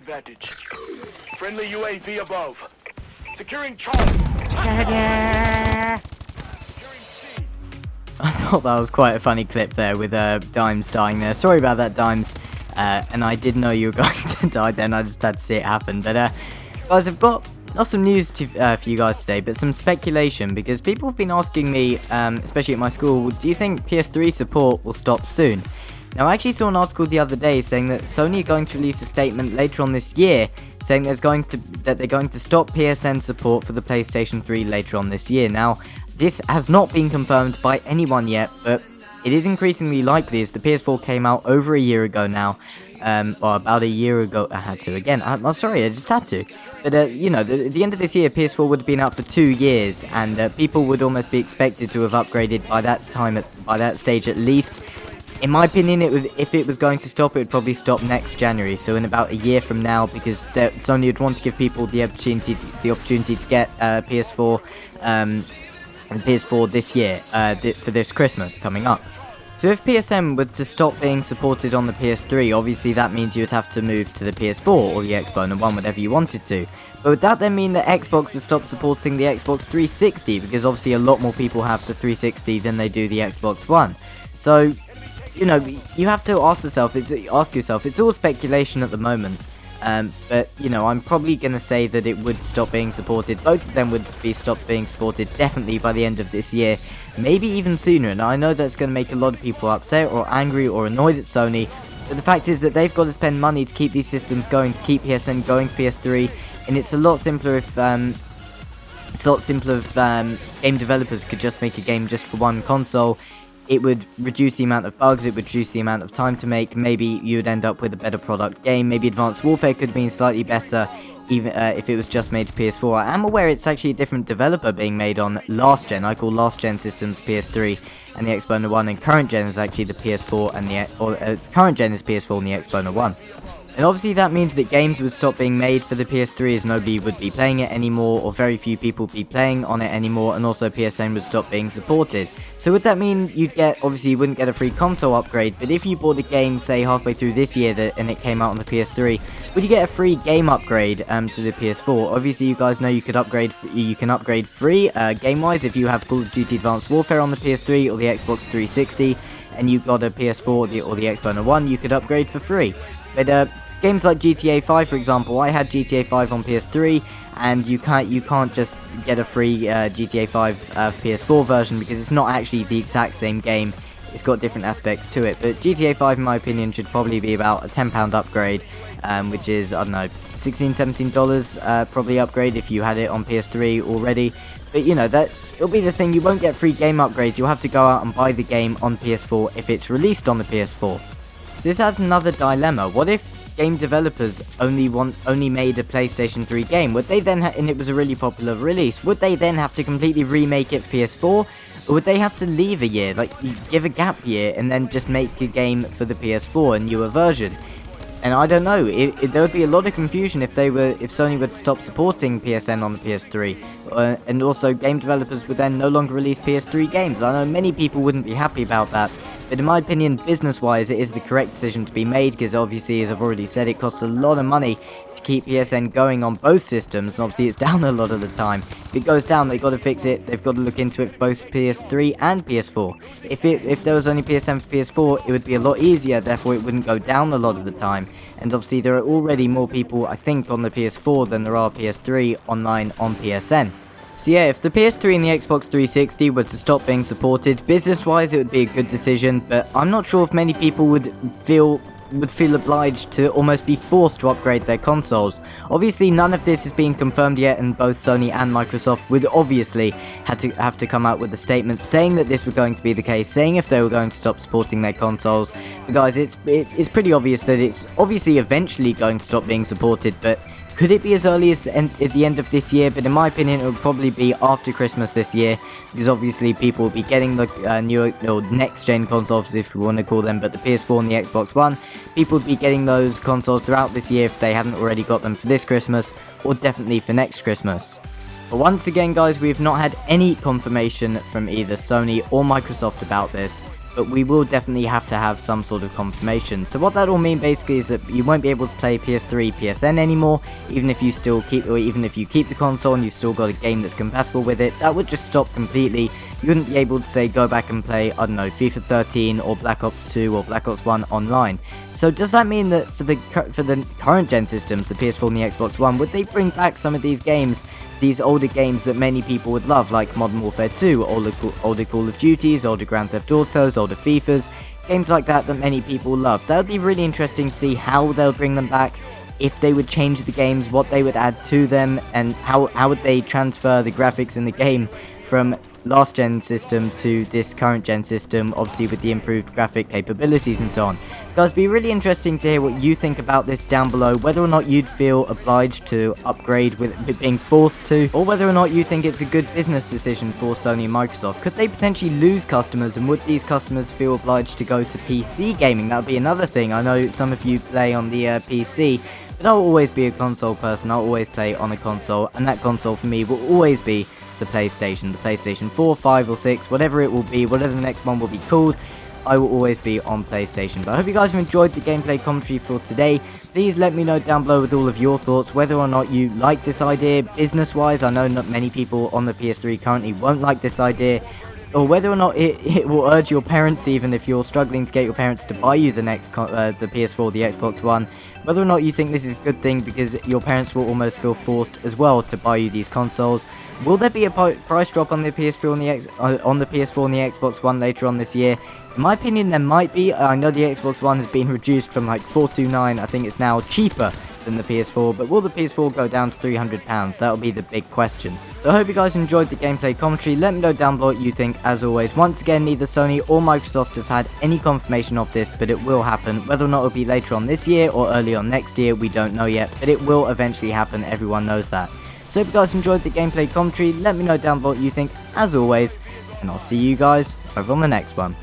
advantage. Friendly UAV above. Securing Charlie. I thought that was quite a funny clip there with Dimes dying there. Sorry about that, Dimes. And I did know you were going to die then, I just had to see it happen. But guys, I've got not some news for you guys today, but some speculation, because people have been asking me, especially at my school, do you think PS3 support will stop soon? Now, I actually saw an article the other day saying that Sony are going to release a statement later on this year saying that they're going to stop PSN support for the PlayStation 3 later on this year. Now, this has not been confirmed by anyone yet, but it is increasingly likely as the PS4 came out over a year ago now, or about a year ago. I had to again. I'm sorry, I just had to. But you know, at the end of this year, PS4 would have been out for 2 years, and people would almost be expected to have upgraded by that time, by that stage at least. In my opinion, if it was going to stop, it would probably stop next January, so in about a year from now, because Sony would want to give people the opportunity to get PS4 this year, for this Christmas coming up. So if PSN were to stop being supported on the PS3, obviously that means you would have to move to the PS4 or the Xbox One, whatever you wanted to. But would that then mean that Xbox would stop supporting the Xbox 360? Because obviously a lot more people have the 360 than they do the Xbox One. So, you know, you have to ask yourself, it's all speculation at the moment. But, you know, I'm probably going to say that it would stop being supported. Both of them would be stopped being supported definitely by the end of this year. Maybe even sooner. Now, I know that's going to make a lot of people upset or angry or annoyed at Sony. But the fact is that they've got to spend money to keep these systems going, to keep PSN going for PS3. And it's a lot simpler if game developers could just make a game just for one console. It would reduce the amount of bugs, it would reduce the amount of time to make, maybe you would end up with a better product game, maybe Advanced Warfare could have been slightly better, even if it was just made for PS4. I am aware it's actually a different developer being made on last gen. I call last gen systems PS3 and the Xbox One, and current gen is actually the PS4 and current gen is PS4 and the Xbox One. And obviously that means that games would stop being made for the PS3 as nobody would be playing it anymore, or very few people would be playing on it anymore, and also PSN would stop being supported. So would that mean obviously you wouldn't get a free console upgrade, but if you bought a game, say halfway through this year and it came out on the PS3, would you get a free game upgrade to the PS4? Obviously you guys know you can upgrade free game-wise if you have Call of Duty Advanced Warfare on the PS3 or the Xbox 360, and you've got a PS4 or the Xbox One, you could upgrade for free. But games like GTA 5, for example, I had GTA 5 on PS3, and you can't just get a free GTA 5 PS4 version because it's not actually the exact same game. It's got different aspects to it. But GTA 5, in my opinion, should probably be about a £10 upgrade, which is, I don't know, $16, $17 probably upgrade if you had it on PS3 already. But you know, it'll be the thing, you won't get free game upgrades, you'll have to go out and buy the game on PS4 if it's released on the PS4. So this adds another dilemma. What if game developers only made a PlayStation 3 game? Would they then and it was a really popular release, would they then have to completely remake it for PS4? Or would they have to leave a year, like give a gap year, and then just make a game for the PS4, a newer version? And I don't know, there would be a lot of confusion if Sony would stop supporting PSN on the PS3, and also game developers would then no longer release PS3 games. I know many people wouldn't be happy about that, but in my opinion, business-wise, it is the correct decision to be made, because obviously, as I've already said, it costs a lot of money to keep PSN going on both systems, and obviously it's down a lot of the time. If it goes down, they've got to fix it, they've got to look into it for both PS3 and PS4. If there was only PSN for PS4, it would be a lot easier, therefore it wouldn't go down a lot of the time. And obviously there are already more people, I think, on the PS4 than there are PS3 online on PSN. So yeah, if the PS3 and the Xbox 360 were to stop being supported, business-wise it would be a good decision, but I'm not sure if many people would feel obliged to almost be forced to upgrade their consoles. Obviously none of this has been confirmed yet, and both Sony and Microsoft would obviously have to come out with a statement saying that this was going to be the case, saying if they were going to stop supporting their consoles. But guys, it's pretty obvious that it's obviously eventually going to stop being supported, but could it be as early as at the end of this year? But in my opinion, it would probably be after Christmas this year, because obviously people will be getting the newer or next-gen consoles, if we want to call them, but the PS4 and the Xbox One. People would be getting those consoles throughout this year if they haven't already got them for this Christmas, or definitely for next Christmas. But once again, guys, we have not had any confirmation from either Sony or Microsoft about this. but we will definitely have to have some sort of confirmation. So what that will mean basically is that you won't be able to play PS3, PSN anymore, even if you keep the console and you've still got a game that's compatible with it. That would just stop completely. You wouldn't be able to say go back and play, I don't know, FIFA 13 or Black Ops 2 or Black Ops 1 online. So does that mean that for the current gen systems, the PS4 and the Xbox One, would they bring back some of these games, these older games that many people would love, like Modern Warfare 2, older Call of Duties, older Grand Theft Autos, older FIFAs, games like that many people love? That would be really interesting to see how they'll bring them back, if they would change the games, what they would add to them, and how would they transfer the graphics in the game from last gen system to this current gen system, obviously with the improved graphic capabilities and so on. Guys, it'd be really interesting to hear what you think about this down below, whether or not you'd feel obliged to upgrade with being forced to, or whether or not you think it's a good business decision for Sony and Microsoft. Could they potentially lose customers, and would these customers feel obliged to go to PC gaming? That would be another thing. I know some of you play on the PC, but I'll always be a console person. I'll always play on a console, and that console for me will always be the PlayStation 4, 5 or 6, whatever it will be, whatever the next one will be called, I will always be on PlayStation. But I hope you guys have enjoyed the gameplay commentary for today. Please let me know down below with all of your thoughts, whether or not you like this idea business wise. I know not many people on the PS3 currently won't like this idea, or whether or not it will urge your parents, even if you're struggling to get your parents to buy you the PS4, the Xbox One, whether or not you think this is a good thing because your parents will almost feel forced as well to buy you these consoles. Will there be a price drop on the PS4 and the PS4 and the Xbox One later on this year? In my opinion, there might be. I know the Xbox One has been reduced from like $429. I think it's now cheaper than the PS4, but will the PS4 go down to £300? That'll be the big question. So I hope you guys enjoyed the gameplay commentary. Let me know down below what you think. As always, once again, neither Sony or Microsoft have had any confirmation of this, but it will happen. Whether or not it'll be later on this year or early on next year, we don't know yet, but it will eventually happen. Everyone knows that. So if you guys enjoyed the gameplay commentary, let me know down below what you think, as always, and I'll see you guys over on the next one.